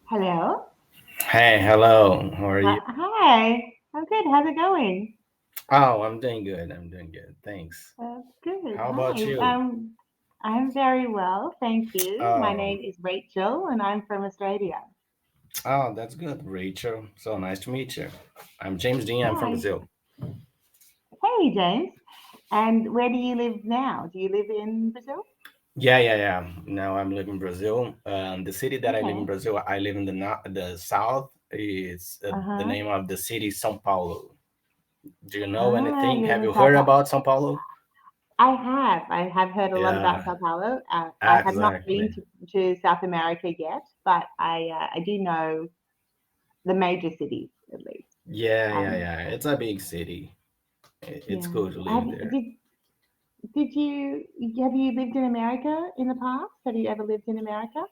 Hello. Hey, hello. How are you? Hi. I'm good. How's it going? Oh, I'm doing good. I'm doing good. Thanks. Good. How about Hi. you? I'm very well, thank you. My Oh, name is Rachel, and I'm from Australia. oh, that's good, Rachel. So nice to meet you. I'm James Dean. I'm from Hi. Brazil. Hey, James. And where do you live now? Do you live in Brazil? Yeah. Now I'm living in Brazil. The city that I live in Okay. Brazil, I live in the south. Is the Uh-huh. name of the city, São Paulo. Do you know Ah, anything? you live Have in you Sao heard Paulo. about São Paulo? I have. I have heard a lot about Yeah, Sao Paulo. I have not been exactly. to South America yet, but I do know the major cities at least. Um, Yeah. It's a big city. It's yeah. cool to live there. Did you have you lived in America in the past? Have you ever lived in America?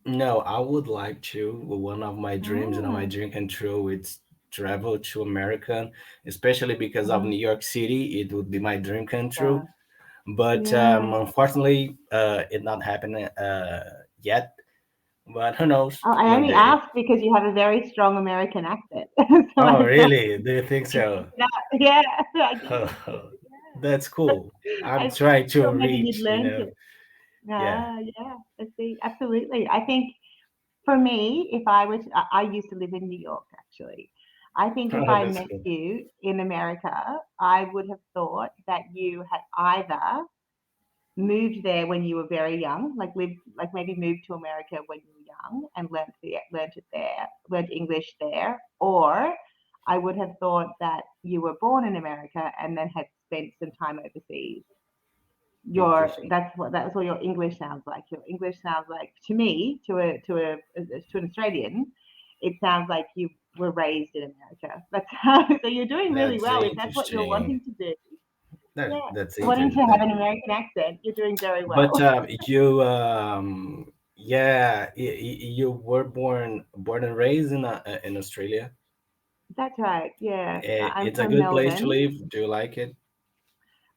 No, I would like to. One of my dreams, my Ah, dream come true, it's travel to America, especially because of uh, New York City. It would be my dream come true. so, But yeah. unfortunately, it not happening yet. But who knows? Oh, I One only day. asked because you have a very strong American accent, so Oh, I thought really? Do you think I'd so? check it out. Yeah, I do. That's cool. I'm I trying to thought maybe you'd reach. learned it. Yeah. Ah, yeah. I see. Absolutely. I think for me, if I was, I used to live in New York actually. I think if Oh, I that's met cool. you in America, I would have thought that you had either moved there when you were very young, like lived, like maybe moved to America when you were young and learned it there, learned English there, or I would have thought that you were born in America and then had spent some time overseas. Your Interesting. that's what your English sounds like. Your English sounds like to me, to an Australian, it sounds like you were raised in America. That's how, so you're doing really That's well if that's what you're interesting. wanting to do. Yeah, That's wanting to interesting. have an American accent, you're doing very But well. yeah, you were born and raised in Australia. That's right. Yeah, I'm It's a from good place to Melbourne. live. Do you like it?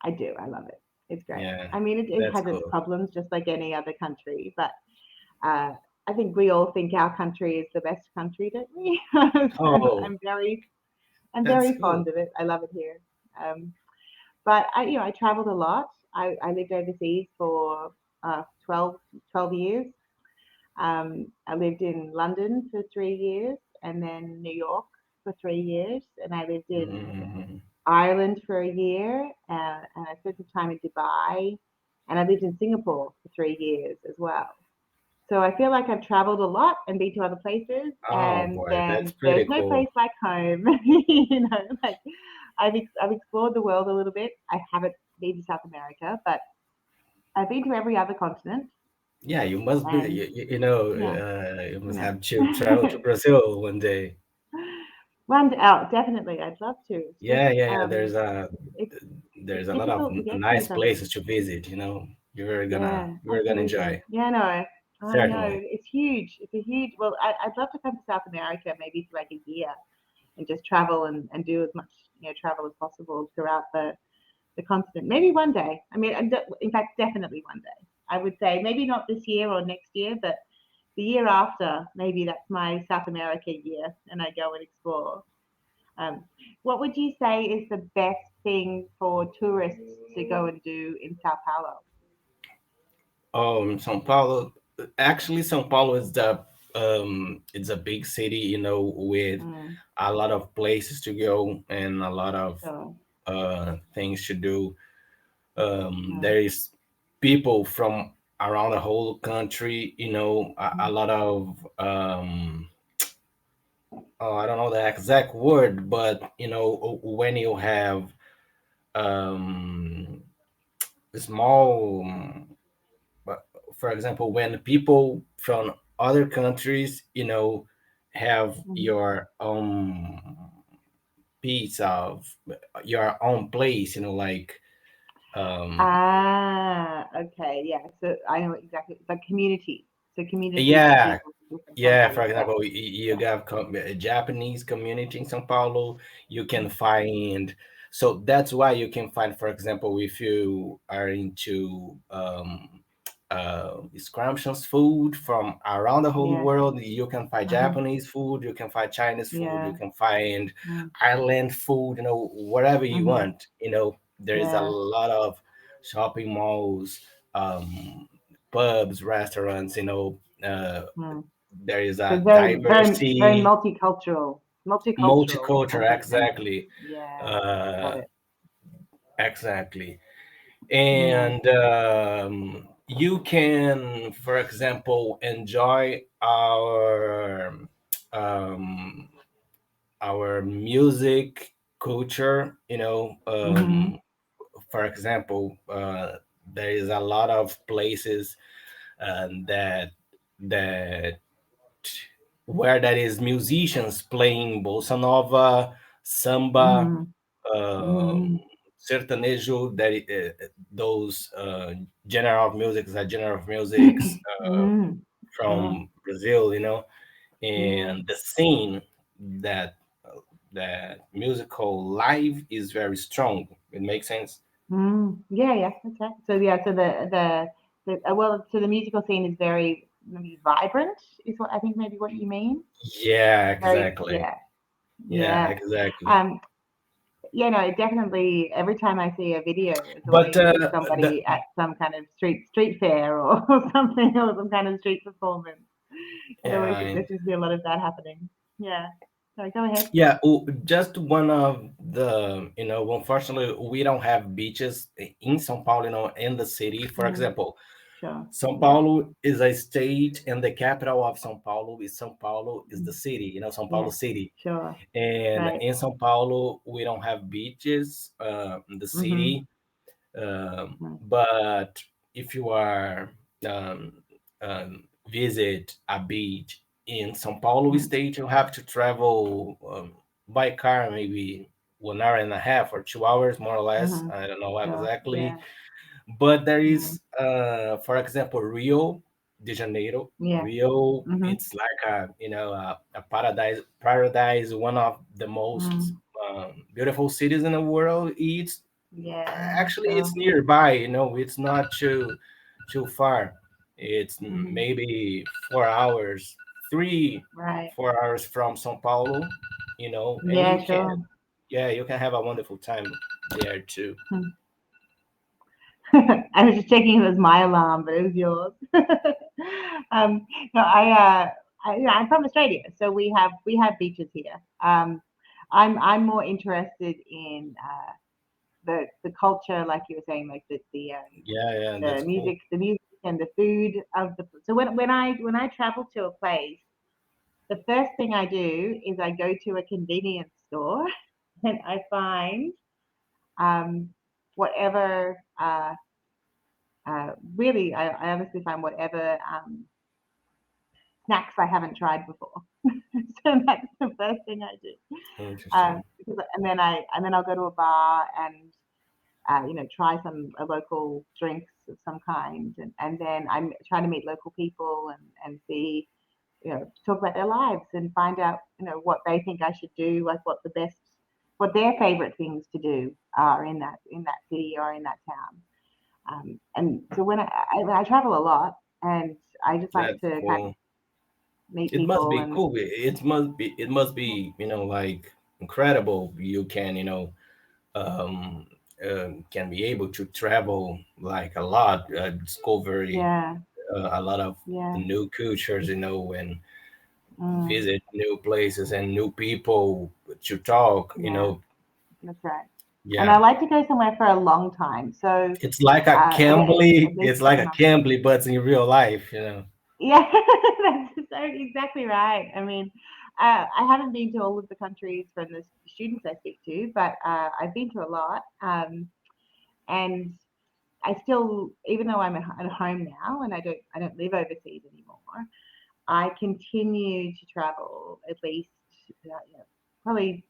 I do. I love it. It's great. Yeah, I mean, it that's has its cool. problems just like any other country, but uh, I think we all think our country is the best country, don't we? So Oh, I'm that's very cool. fond of it. I love it here. Um, but I traveled a lot. I lived overseas for 12, 12 years. I lived in London for 3 years and then New York for 3 years. And I lived in Mhm. Ireland for a year, and I spent some time in Dubai, and I lived in Singapore for 3 years as well. So I feel like I've traveled a lot and been to other places, Oh and boy, that's then there's pretty no cool. place like home. Like I've explored the world a little bit. I haven't been to South America, but I've been to every other continent, Yeah, you must be. and yeah, You you must know. have to travel to Brazil one day. One out definitely. I'd love to. It's just Yeah. it's There's it's a lot of difficult to get there nice sometimes. places to visit. Yeah, you're gonna enjoy. absolutely. Yeah, no, I know. Certainly. It's huge. It's a huge. Well, I'd love to come to South America maybe for like a year and just travel and do as much travel as possible throughout the continent. Maybe one day. I mean, in fact, definitely one day. I would say maybe not this year or next year, but the year after. Maybe that's my South America year, and I go and explore. Um, what would you say is the best thing for tourists to go and do in Sao Paulo? São Paulo. Actually, São Paulo is the it's a big city, with Mm, a lot of places to go and a lot of so, things to do. mm, There is people from around the whole country. A mm. lot of I don't know the exact word, but when you have um, small, but for example, when people from other countries, have Mhm. your piece of your own place, like Ah, okay, yeah. So I know exactly, like communities. So communities of yeah, people from different yeah. countries. For Yeah, example, you yeah. got a Japanese community in São Paulo. You can Mm, find, so that's why you can find, for example, if you are into scrumptious food from around the whole Yeah. world. You can find Uh-huh. Japanese food, you can find Chinese food, you Yeah. can find Mm. Ireland food, whatever you Mm-hmm. want. There is a Yeah. lot of shopping malls, pubs, restaurants, Mm. there is So a very, very, very diversity, multicultural. Multicultural multicultural, kind of thing. exactly. Yeah. Got Uh, it. exactly. Yeah. And you can, for example, enjoy um, our music culture. Mm-hmm. For example, there is a lot of places that where there is musicians playing bossa nova, samba, Mm-hmm. um, Mm-hmm. sertanejo, those genre of music are genre of musics Mm-hmm. Sure. from Brazil, Yeah. and the scene that that musical live is very strong. It makes sense. Mm. Yeah. Yeah. That's right. So yeah. So so the musical scene is very maybe vibrant. Is what I think maybe what you mean. Yeah, Very. exactly. Yeah. Yeah, Yeah. exactly. Um. Yeah. No. Definitely. Every time I see a video, it's But always of somebody at some kind of street fair or, or something or some kind of street performance. It always yeah, there seems to be a lot of that happening. Yeah. Sorry. Go ahead. yeah, just one of the, unfortunately, we don't have beaches in São Paulo, in the city. For Mm. example, Sure. São Yeah. Paulo is a state, and the capital of São Paulo is the Mm. city, São Paulo Yeah. city. Sure. And Right. in São Paulo, we don't have beaches in the Mm-hmm. city. Mm. But if you are visit a beach in São Paulo Mm. state, you have to travel by car, maybe 1 hour and a half or 2 hours, more or less. Mm-hmm. I don't know Sure. exactly, Yeah. but there Mm-hmm. is, for example, Rio de Janeiro. Yeah. Rio, Mm-hmm. it's like a paradise, one of the most Mm. beautiful cities in the world. It's Yeah. actually Sure. it's nearby. It's not too far. It's Mm-hmm. maybe 4 hours, three Right. 4 hours from São Paulo. And Yeah. Sure. you can have a wonderful time there too. Hmm. I was just checking if it was my alarm, but it was yours. No, I'm from Australia, so we have beaches here. I'm more interested in the culture, like you were saying, like Yeah, that's cool. the music and the food of the. So when I travel to a place, the first thing I do is I go to a convenience store and I find um, whatever. Really, I honestly find whatever snacks I haven't tried before. So that's the first thing I do. Interesting. And then I'll go to a bar and try some a local drinks of some kind, and then I'm trying to meet local people and see, talk about their lives and find out, what they think I should do, like what their favorite things to do are in that city or in that town. And so when I travel a lot, and I just like That's to kind of cool. meet It must people be and cool. It must be like incredible. You can be able to travel like a lot, discover yeah, a lot of yeah, new cultures, and mm, visit new places and new people to talk. yeah, that's right. And I Yeah, like to go somewhere for a long time. So it's like a at Cambly. least It's a like a month. Cambly, but in real life. Yeah, that's so exactly right. I mean, I haven't been to all of the countries from the students I speak to, but I've been to a lot. And I still, even though I'm at home now and I don't live overseas anymore, I continue to travel at least probably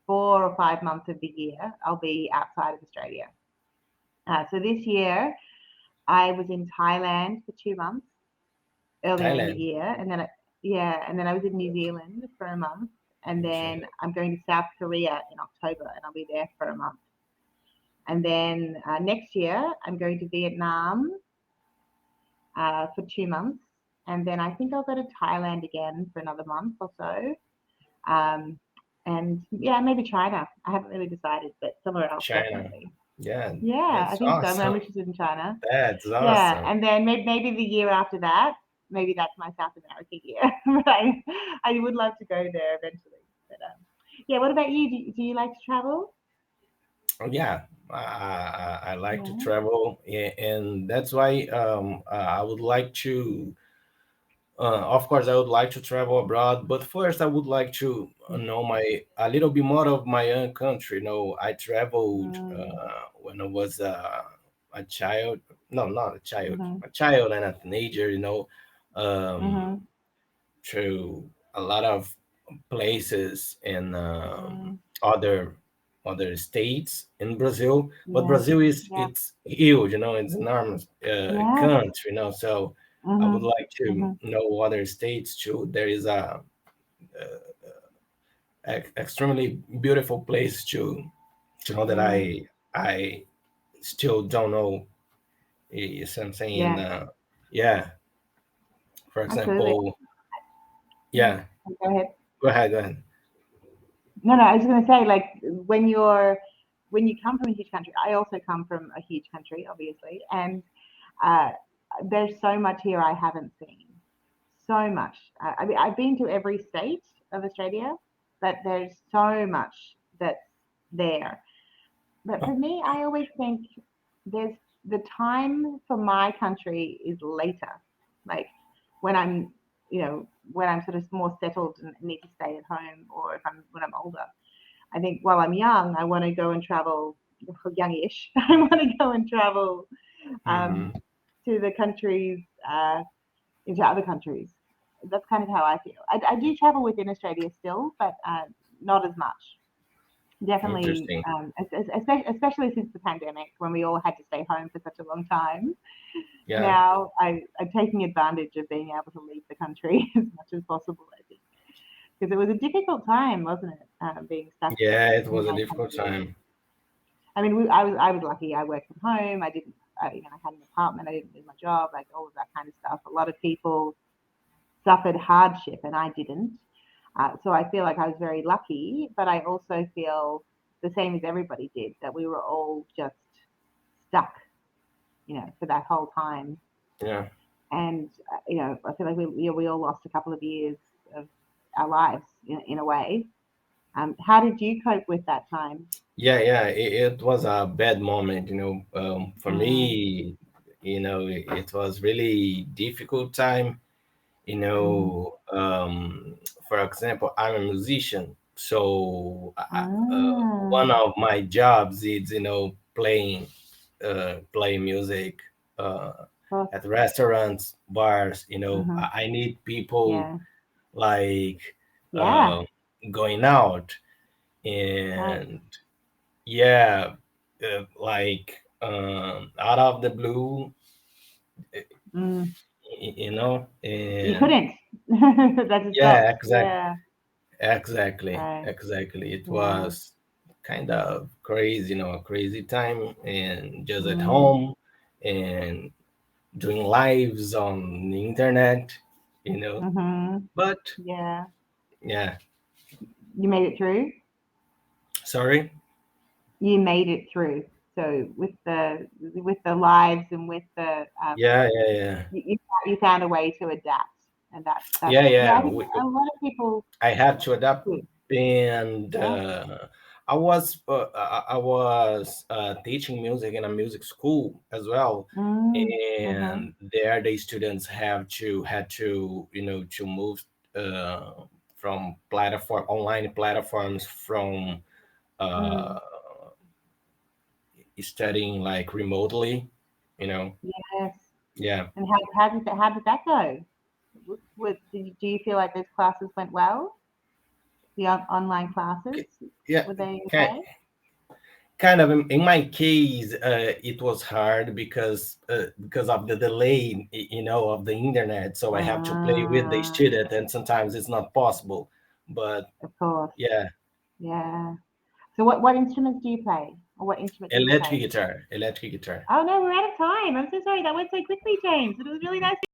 4 or 5 months of the year. I'll be outside of Australia. So this year I was in Thailand for 2 months earlier in the Thailand. year, and then I was in New Zealand for a month, and then I'm going to South Korea in October, and I'll be there for a month. And then next year I'm going to Vietnam for 2 months, and then I think I'll go to Thailand again for another month or so. And yeah, maybe China. I haven't really decided, but somewhere else China. definitely. Yeah, Yeah, I that's think so. I'm awesome. interested in China. That's Yeah, awesome. and then maybe the year after that, maybe that's my South America year. But I would love to go there eventually. But yeah, what about you? Do you like to travel? Yeah, I like to Yeah. travel, and that's why I would like to. Of course, I would like to travel abroad, but first I would like to know my a little bit more of my own country. I traveled Mm, when I was a child. No, not mm-hmm, a child and a teenager. Um, mm-hmm, to a lot of places in mm, other states in Brazil. But yeah, Brazil is yeah, it's huge, it's enormous yes, country, So I would mm-hmm, like to mm-hmm, know other states too. There is a extremely beautiful place to know that mm, I still don't know. Is I'm saying, yeah, yeah. For absolutely. example, Mm. yeah. Go ahead. Go ahead. Go ahead. No, no, I was going to say, like, when you come from a huge country, I also come from a huge country, obviously, and uh, there's so much here I haven't seen. So much. I mean, I've been to every state of Australia, but there's so much that's there. But for me, I always think there's the time for my country is later. Like when I'm, when I'm sort of more settled and need to stay at home, or if I'm when I'm older. I think while I'm young, I want to go and travel, youngish. I want to go and travel um, Hmm. to the countries, into other countries. That's kind of how I feel. I do travel within Australia still, but not as much. Definitely, Interesting. especially since the pandemic, when we all had to stay home for such a long time. Yeah. Now I'm taking advantage of being able to leave the country as much as possible. I think because it was a difficult time, wasn't it? Being stuck Yeah, it in was a my difficult country. time. I mean, I was lucky. I worked from home. I didn't, I had an apartment. I didn't lose my job. Like all of that kind of stuff. A lot of people suffered hardship, and I didn't. So I feel like I was very lucky, but I also feel the same as everybody did, that we were all just stuck, for that whole time. Yeah. And I feel like we all lost a couple of years of our lives in a way. How did you cope with that time? Yeah. It was a bad moment, for Mm, me. It was really difficult time. mm, For example, I'm a musician, so one ah, of my jobs is, playing play music of course. at restaurants, bars. Hmm. I need people Yeah, like yeah, uh, going out, right. and yeah, like out of the blue, Mm. You and couldn't. That just yeah, stopped. Yeah, right. exactly. It Yeah. was kind of crazy, a crazy time, and just at Mm. home and doing lives on the internet, you know. Mhm. But Yeah. yeah, You made it through. sorry. You made it through. So with the lives and with the Yeah, you found a way to adapt, and that's yeah. I yeah. think a lot of people I had to adapt, do. and Yeah. I was teaching music in a music school as well, Mm. Mhm. and there the students have to had to to move from platform online platforms from uh, Mm. studying like remotely, you know. Yes. Yeah, And how did that go? Do you feel like those classes went well? The online classes, yeah. were they Kind okay? kind of in my case, it was hard because of the delay, of the internet. So I have to play with the Ah, student, and sometimes it's not possible. But of course. yeah, Yeah. So what instruments do you play? Or what instrument did you Electric play? guitar. Electric guitar. Oh no, we're out of time. I'm so sorry. That went so quickly, James. It was really nice.